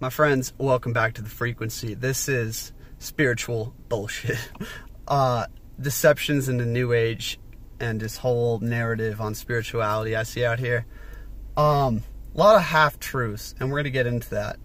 My friends, welcome back to the frequency. This is spiritual bullshit. Deceptions in the new age and this whole narrative on spirituality I see out here. A lot of half-truths, and we're going to get into that.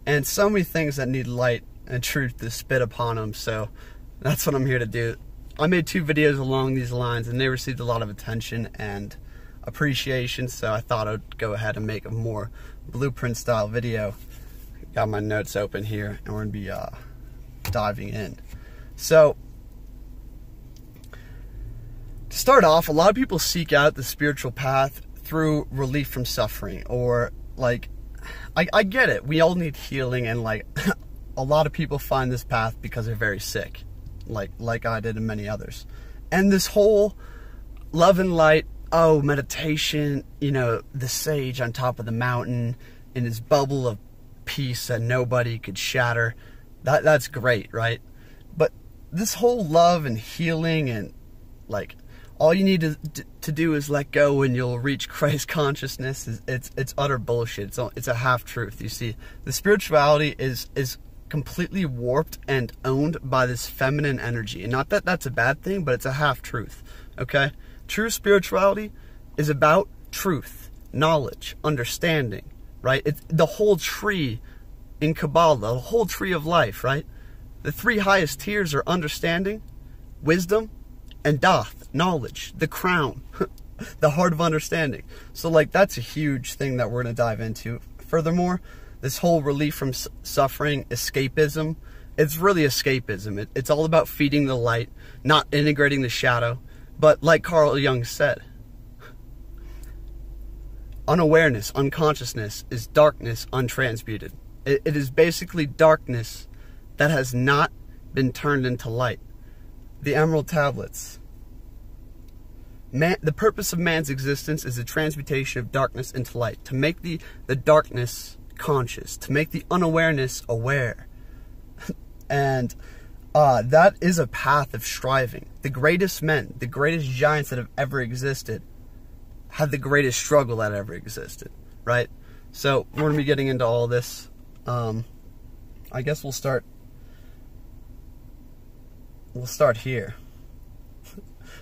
And so many things that need light and truth to spit upon them, so that's what I'm here to do. I made 2 videos along these lines, and they received a lot of attention and appreciation, so I thought I'd go ahead and make a more blueprint-style video. Got my notes open here, and we're going to be diving in. So, to start off, a lot of people seek out the spiritual path through relief from suffering, or like, I get it, we all need healing, and like, a lot of people find this path because they're very sick, like I did and many others. And this whole love and light, meditation, you know, the sage on top of the mountain in his bubble of peace that nobody could shatter, that's great, right? But this whole love and healing and like, all you need to do is let go and you'll reach Christ consciousness. It's utter bullshit. It's a half-truth. You see, the spirituality is completely warped and owned by this feminine energy. And not that that's a bad thing, but it's a half-truth, okay? True spirituality is about truth, knowledge, understanding, right? It's the whole tree in Kabbalah, the whole tree of life, right? The 3 highest tiers are understanding, wisdom, and Dath, knowledge, the crown, the heart of understanding. So like, that's a huge thing that we're going to dive into. Furthermore, this whole relief from suffering, escapism, it's really escapism. It's all about feeding the light, not integrating the shadow. But like Carl Jung said, unawareness, unconsciousness is darkness untransmuted. It is basically darkness that has not been turned into light. The Emerald Tablets. The purpose of man's existence is the transmutation of darkness into light, to make the darkness conscious, to make the unawareness aware. And that is a path of striving. The greatest men, the greatest giants that have ever existed, had the greatest struggle that ever existed, right? So we're going to be getting into all this. I guess we'll start here.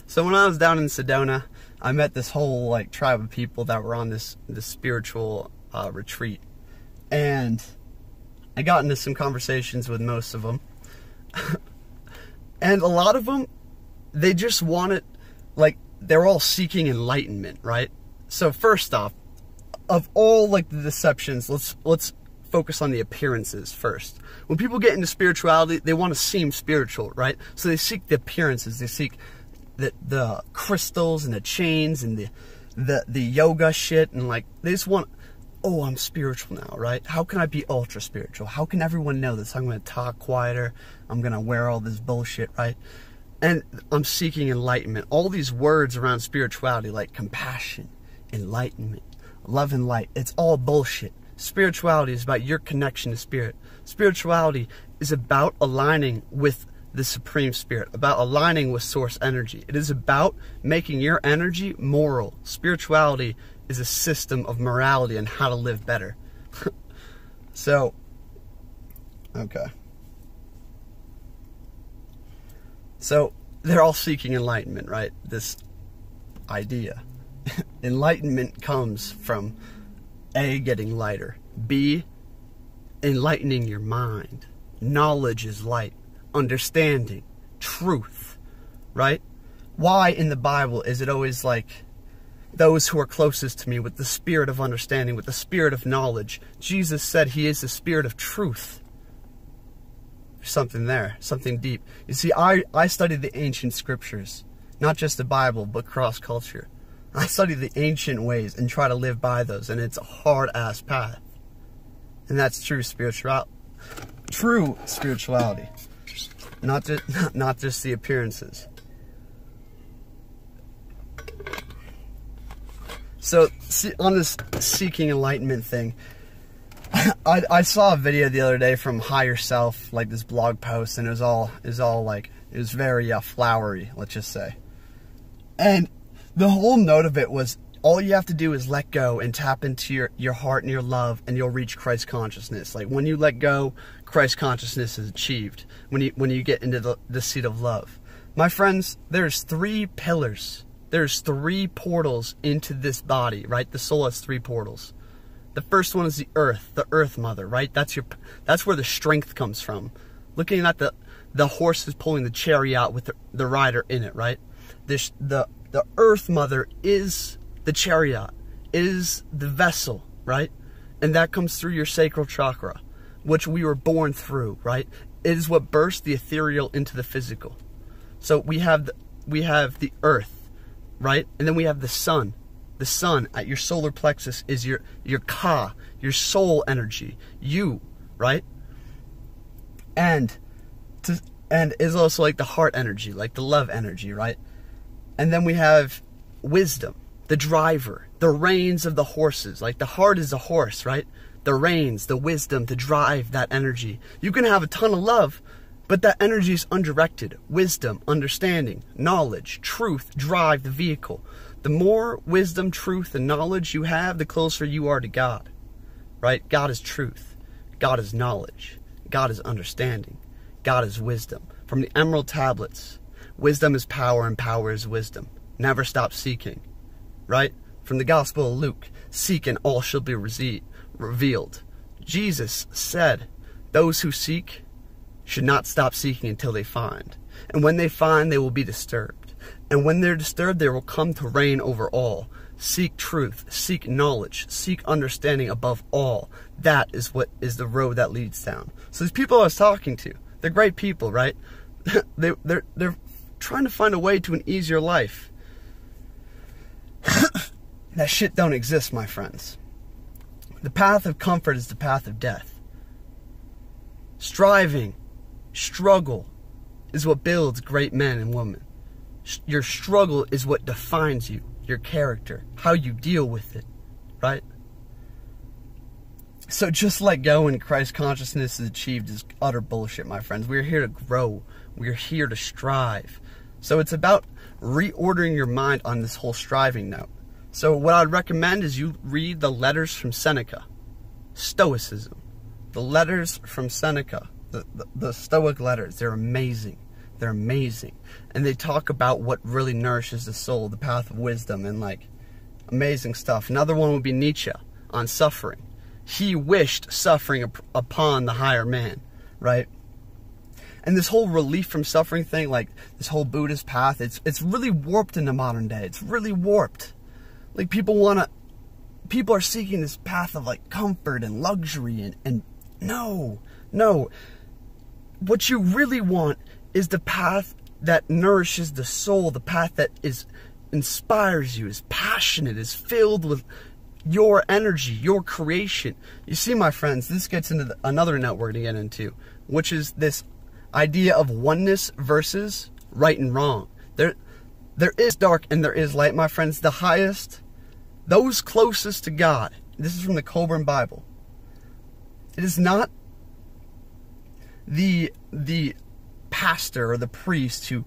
So when I was down in Sedona, I met this whole like tribe of people that were on this spiritual retreat, and I got into some conversations with most of them. And a lot of them, they just wanted, like, they're all seeking enlightenment, right? So first off, of all like the deceptions, let's focus on the appearances first. When people get into spirituality, they want to seem spiritual, right? So they seek the appearances. They seek the crystals and the chains and the yoga shit, and like, they just want, oh, I'm spiritual now, right? How can I be ultra spiritual? How can everyone know this? I'm going to talk quieter. I'm going to wear all this bullshit, right? And I'm seeking enlightenment. All these words around spirituality, like compassion, enlightenment, love and light, it's all bullshit. Spirituality is about your connection to spirit. Spirituality is about aligning with the Supreme Spirit, about aligning with source energy. It is about making your energy moral. Spirituality is a system of morality and how to live better. So, okay. So, they're all seeking enlightenment, right? This idea. Enlightenment comes from A, getting lighter. B, enlightening your mind. Knowledge is light. Understanding. Truth. Right? Why in the Bible is it always like, those who are closest to me with the spirit of understanding, with the spirit of knowledge? Jesus said he is the spirit of truth. There's something there, something deep. You see, I study the ancient scriptures, not just the Bible, but cross-culture. I study the ancient ways and try to live by those, and it's a hard-ass path. And that's true spirituality. True spirituality. Not just the appearances. So, on this seeking enlightenment thing, I saw a video the other day from Higher Self, like this blog post, and it was all like, it was very flowery, let's just say. And the whole note of it was all you have to do is let go and tap into your heart and your love, and you'll reach Christ consciousness. Like, when you let go, Christ consciousness is achieved. When you get into the seat of love. My friends, there's 3 pillars. There's 3 portals into this body, right? The soul has 3 portals. The first one is the earth mother, right? That's where the strength comes from. Looking at the horses pulling the chariot with the rider in it, right? The earth mother is the chariot, is the vessel, right? And that comes through your sacral chakra, which we were born through, right? It is what bursts the ethereal into the physical. So we have the earth, right? And then we have the sun. The sun at your solar plexus is your ka, your soul energy, you, right? And is also like the heart energy, like the love energy, right? And then we have wisdom, the driver, the reins of the horses. Like, the heart is a horse, right? The reins, the wisdom to drive that energy. You can have a ton of love, but that energy is undirected. Wisdom, understanding, knowledge, truth drive the vehicle. The more wisdom, truth, and knowledge you have, the closer you are to God, right? God is truth. God is knowledge. God is understanding. God is wisdom. From the Emerald Tablets, wisdom is power and power is wisdom. Never stop seeking, right? From the Gospel of Luke, seek and all shall be revealed. Jesus said, those who seek should not stop seeking until they find. And when they find, they will be disturbed. And when they're disturbed, they will come to reign over all. Seek truth, seek knowledge, seek understanding above all. That is what is the road that leads down. So these people I was talking to, they're great people, right? They're trying to find a way to an easier life. That shit don't exist, my friends. The path of comfort is the path of death. Striving, struggle is what builds great men and women. Your struggle is what defines you, your character, how you deal with it, right? So just let go and Christ consciousness is achieved is utter bullshit, my friends. We're here to grow. We're here to strive. So it's about reordering your mind on this whole striving note. So what I'd recommend is you read the letters from Seneca, Stoicism. The letters from Seneca, the Stoic letters, they're amazing. They're amazing. And they talk about what really nourishes the soul, the path of wisdom, and like amazing stuff. Another one would be Nietzsche on suffering. He wished suffering upon the higher man, right? And this whole relief from suffering thing, like this whole Buddhist path, it's really warped in the modern day. It's really warped. Like, people are seeking this path of like comfort and luxury, and no. What you really want is the path that nourishes the soul, the path that inspires you, is passionate, is filled with your energy, your creation. You see, my friends, this gets into another note we're going to get into, which is this idea of oneness versus right and wrong. There is dark and there is light, my friends. The highest, those closest to God, this is from the Coburn Bible. It is not the pastor or the priest who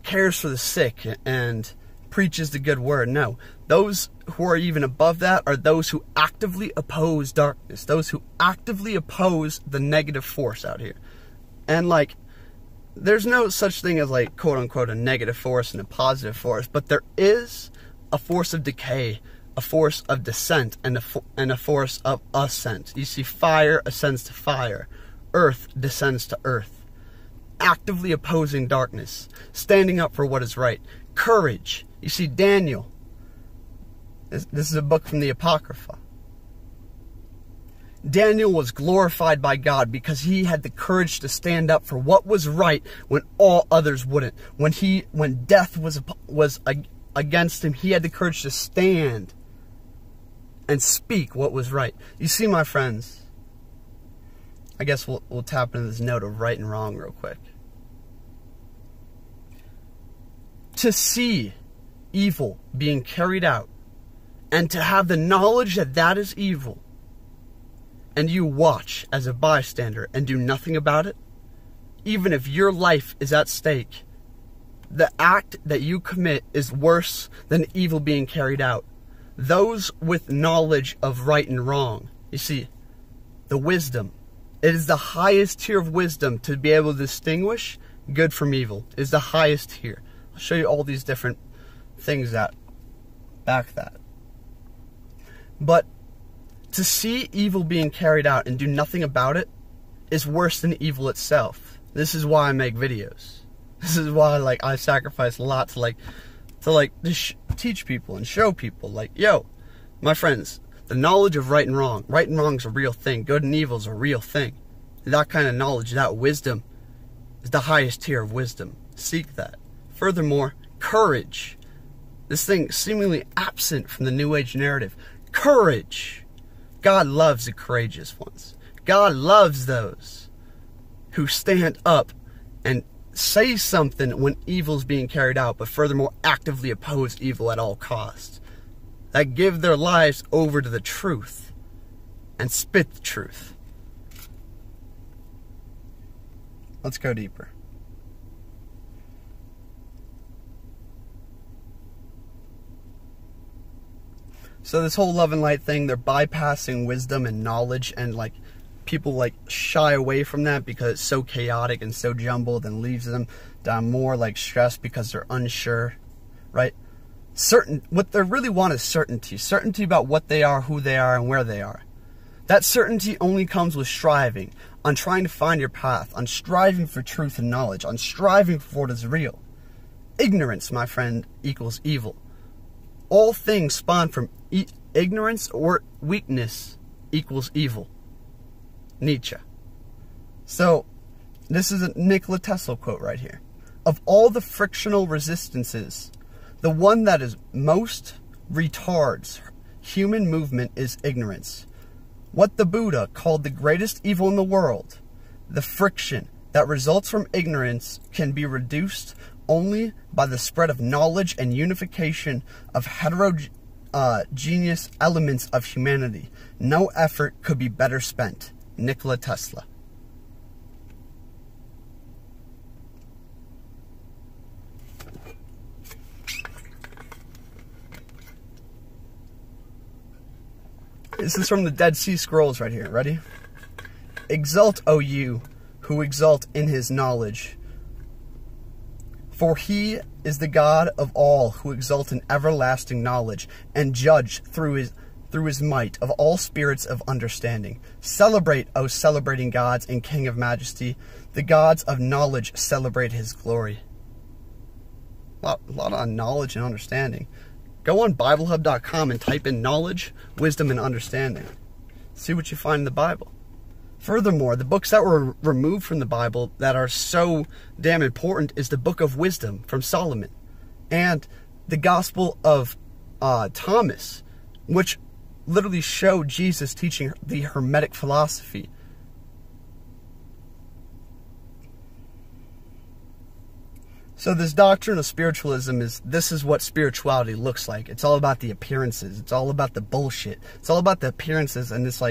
cares for the sick and preaches the good word. No, those who are even above that are those who actively oppose darkness, those who actively oppose the negative force out here. And like, there's no such thing as like quote unquote a negative force and a positive force, but there is a force of decay, a force of descent, and a force of ascent. You see, fire ascends to fire, earth descends to earth. Actively opposing darkness, standing up for what is right. Courage. You see, Daniel, this is a book from the Apocrypha. Daniel was glorified by God because he had the courage to stand up for what was right when all others wouldn't. When death was against him, he had the courage to stand and speak what was right. You see, my friends, I guess we'll tap into this note of right and wrong real quick. To see evil being carried out and to have the knowledge that that is evil, and you watch as a bystander and do nothing about it, even if your life is at stake, the act that you commit is worse than evil being carried out. those with knowledge of right and wrong. You see, the wisdom. It is the highest tier of wisdom to be able to distinguish good from evil. It is the highest tier. I'll show you all these different things that back that. But to see evil being carried out and do nothing about it is worse than evil itself. This is why I make videos. This is why I sacrifice a lot to teach people and show people yo, my friends, the knowledge of right and wrong. Right and wrong is a real thing. Good and evil is a real thing. That kind of knowledge, that wisdom, is the highest tier of wisdom. Seek that. Furthermore, courage. This thing seemingly absent from the New Age narrative. Courage. God loves the courageous ones. God loves those who stand up and say something when evil's being carried out, but furthermore actively oppose evil at all costs. That give their lives over to the truth and spit the truth. Let's go deeper. So this whole love and light thing, they're bypassing wisdom and knowledge, and people shy away from that because it's so chaotic and so jumbled and leaves them down more stressed because they're unsure, right? What they really want is certainty. Certainty about what they are, who they are, and where they are. That certainty only comes with striving, on trying to find your path, on striving for truth and knowledge, on striving for what is real. Ignorance, my friend, equals evil. All things spawn from ignorance or weakness equals evil. Nietzsche. So, this is a Nikola Tesla quote right here. Of all the frictional resistances, the one that is most retards human movement is ignorance. What the Buddha called the greatest evil in the world, the friction that results from ignorance, can be reduced only by the spread of knowledge and unification of heterogeneous elements of humanity. No effort could be better spent. Nikola Tesla. This is from the Dead Sea Scrolls right here. Ready? Exult, O you who exult in his knowledge. For he is the God of all who exult in everlasting knowledge, and judge through his might of all spirits of understanding. Celebrate, O celebrating gods and King of majesty. The gods of knowledge celebrate his glory. A lot on knowledge and understanding. Go on BibleHub.com and type in knowledge, wisdom, and understanding. See what you find in the Bible. Furthermore, the books that were removed from the Bible that are so damn important is the Book of Wisdom from Solomon and the Gospel of Thomas, which literally show Jesus teaching the Hermetic philosophy. So this doctrine of spiritualism this is what spirituality looks like. It's all about the appearances. It's all about the bullshit. It's all about the appearances and this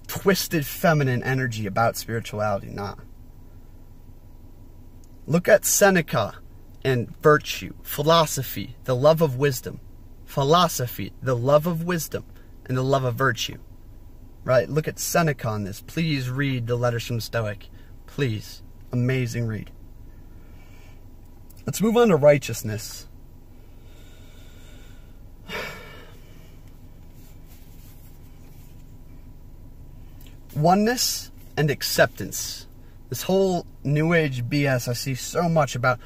twisted feminine energy about spirituality. Nah. Look at Seneca and virtue, philosophy, the love of wisdom. Philosophy, the love of wisdom, and the love of virtue. Right? Look at Seneca on this. Please read the Letters from the Stoic. Please. Amazing read. Let's move on to righteousness. Oneness and acceptance. This whole New Age BS I see so much about,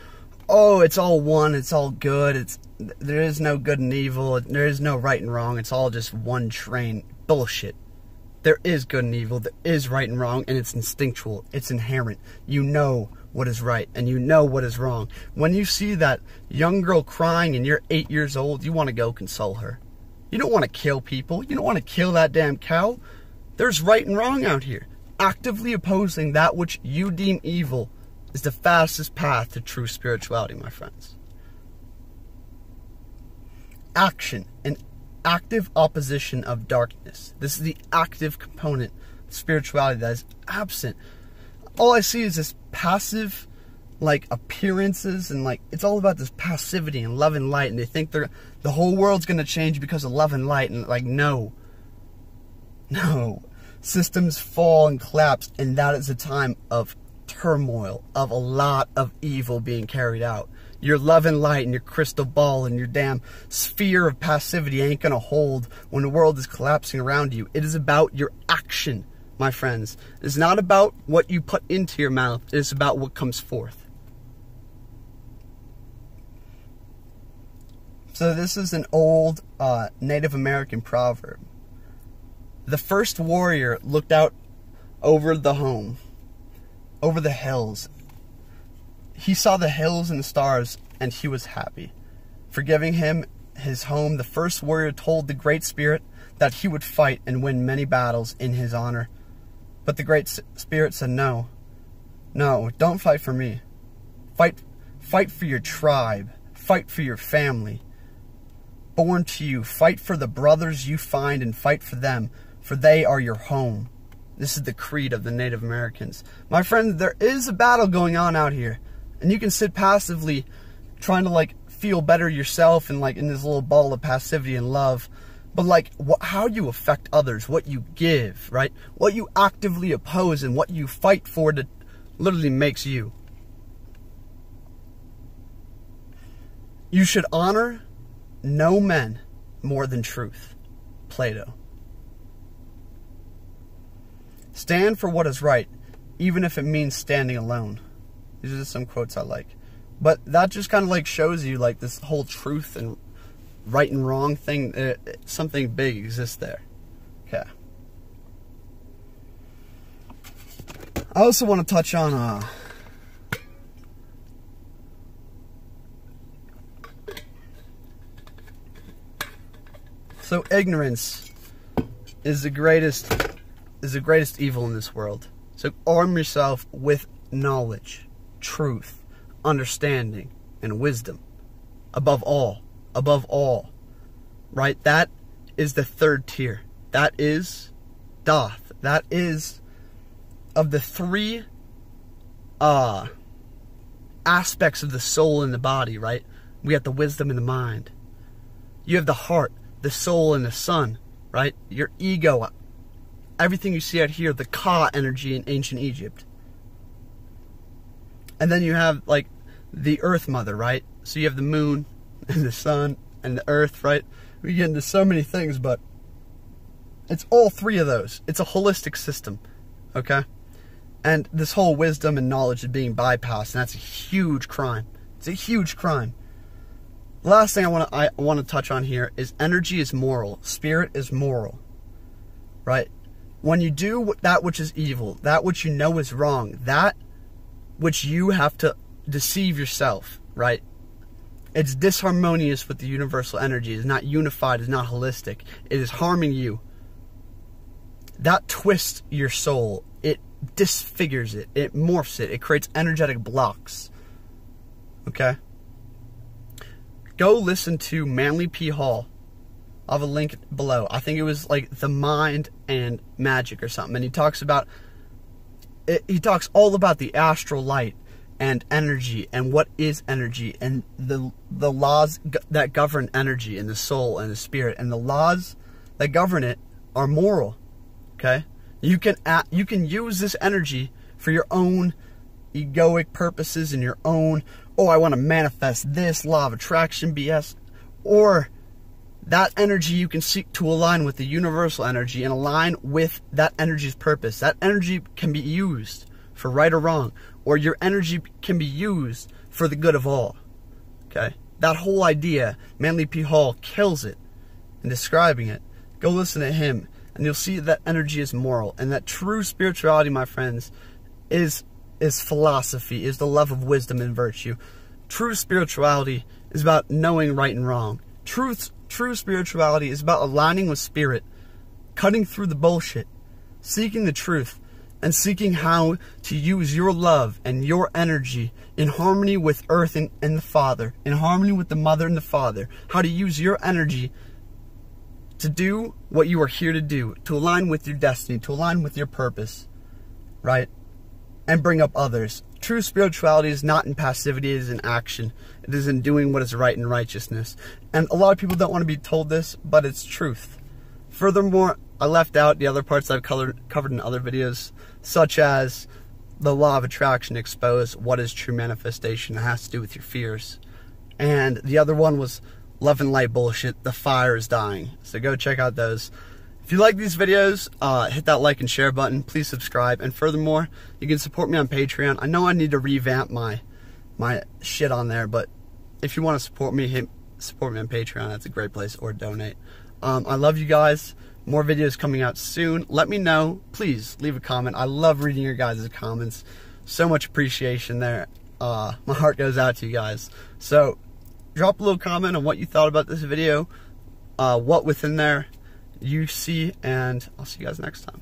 oh, it's all one, it's all good, there is no good and evil, there is no right and wrong, it's all just one train. Bullshit. There is good and evil, there is right and wrong, and it's instinctual, it's inherent. You know what is right, and you know what is wrong. When you see that young girl crying and you're 8 years old, you want to go console her. You don't want to kill people, you don't want to kill that damn cow. There's right and wrong out here. Actively opposing that which you deem evil is the fastest path to true spirituality, my friends. Action, an active opposition of darkness. This is the active component of spirituality that is absent. All I see is this passive like appearances, and like it's all about this passivity and love and light, and they think the whole world's gonna change because of love and light, and like no, systems fall and collapse, and that is a time of turmoil, of a lot of evil being carried out. Your love and light and your crystal ball and your damn sphere of passivity ain't gonna hold when the world is collapsing around you. It is about your action, my friends. It's not about what you put into your mouth. It's about what comes forth. So this is an old Native American proverb. The first warrior looked out over the home, over the hills. He saw the hills and the stars, and he was happy. For giving him his home, the first warrior told the Great Spirit that he would fight and win many battles in his honor. But the Great Spirit said, no, don't fight for me. Fight for your tribe. Fight for your family. Born to you, fight for the brothers you find and fight for them, for they are your home. This is the creed of the Native Americans. My friend, there is a battle going on out here, and you can sit passively trying to like feel better yourself and like in this little ball of passivity and love, but like how you affect others, what you give, right? What you actively oppose and what you fight for that literally makes you. You should honor no men more than truth. Plato. Stand for what is right, even if it means standing alone. These are just some quotes I like. But that just kind of like shows you like this whole truth and right and wrong thing. Something big exists there. Okay. I also want to touch on so ignorance is the greatest evil in this world. So arm yourself with knowledge, truth, understanding, and wisdom. Above all, right? That is the third tier. That is doth. That is of the three aspects of the soul and the body, right? We have the wisdom and the mind. You have the heart, the soul, and the sun, right? Your ego, everything you see out here, the Ka energy in ancient Egypt. And then you have like the earth mother, right? So you have the moon and the sun and the earth, right? We get into so many things, but it's all three of those. It's a holistic system, okay? And this whole wisdom and knowledge is being bypassed, and that's a huge crime. It's a huge crime. The last thing I want to touch on here is energy is moral. Spirit is moral, right? When you do that which is evil, that which you know is wrong, that which you have to deceive yourself, right? It's disharmonious with the universal energy. It's not unified. It's not holistic. It is harming you. That twists your soul. It disfigures it. It morphs it. It creates energetic blocks. Okay? Go listen to Manly P. Hall. I'll have a link below. I think it was like The Mind and Magic or something. And he talks about it. He talks all about the astral light and energy and what is energy and the laws that govern energy and the soul and the spirit, and the laws that govern it are moral. Okay? You can use this energy for your own egoic purposes and your own, oh, I want to manifest this law of attraction BS, or that energy you can seek to align with the universal energy and align with that energy's purpose. That energy can be used for right or wrong, or your energy can be used for the good of all. Okay? That whole idea, Manly P. Hall kills it in describing it. Go listen to him, and you'll see that energy is moral, and that true spirituality, my friends, is philosophy, is the love of wisdom and virtue. True spirituality is about knowing right and wrong. True spirituality is about aligning with spirit, cutting through the bullshit, seeking the truth, and seeking how to use your love and your energy in harmony with Earth and the Father, in harmony with the Mother and the Father. How to use your energy to do what you are here to do, to align with your destiny, to align with your purpose, right? And bring up others. true spirituality is not in passivity, it is in action. It is in doing what is right in righteousness. And a lot of people don't want to be told this, but it's truth. Furthermore, I left out the other parts I've covered in other videos, such as the law of attraction exposed, what is true manifestation. It has to do with your fears. And the other one was love and light bullshit, the fire is dying. So go check out those. If you like these videos, hit that like and share button. Please subscribe. And furthermore, you can support me on Patreon. I know I need to revamp my shit on there, but if you want to support me on Patreon. That's a great place, or donate. I love you guys. More videos coming out soon. Let me know. Please leave a comment. I love reading your guys' comments. So much appreciation there. My heart goes out to you guys. So drop a little comment on what you thought about this video, what within there you see, and I'll see you guys next time.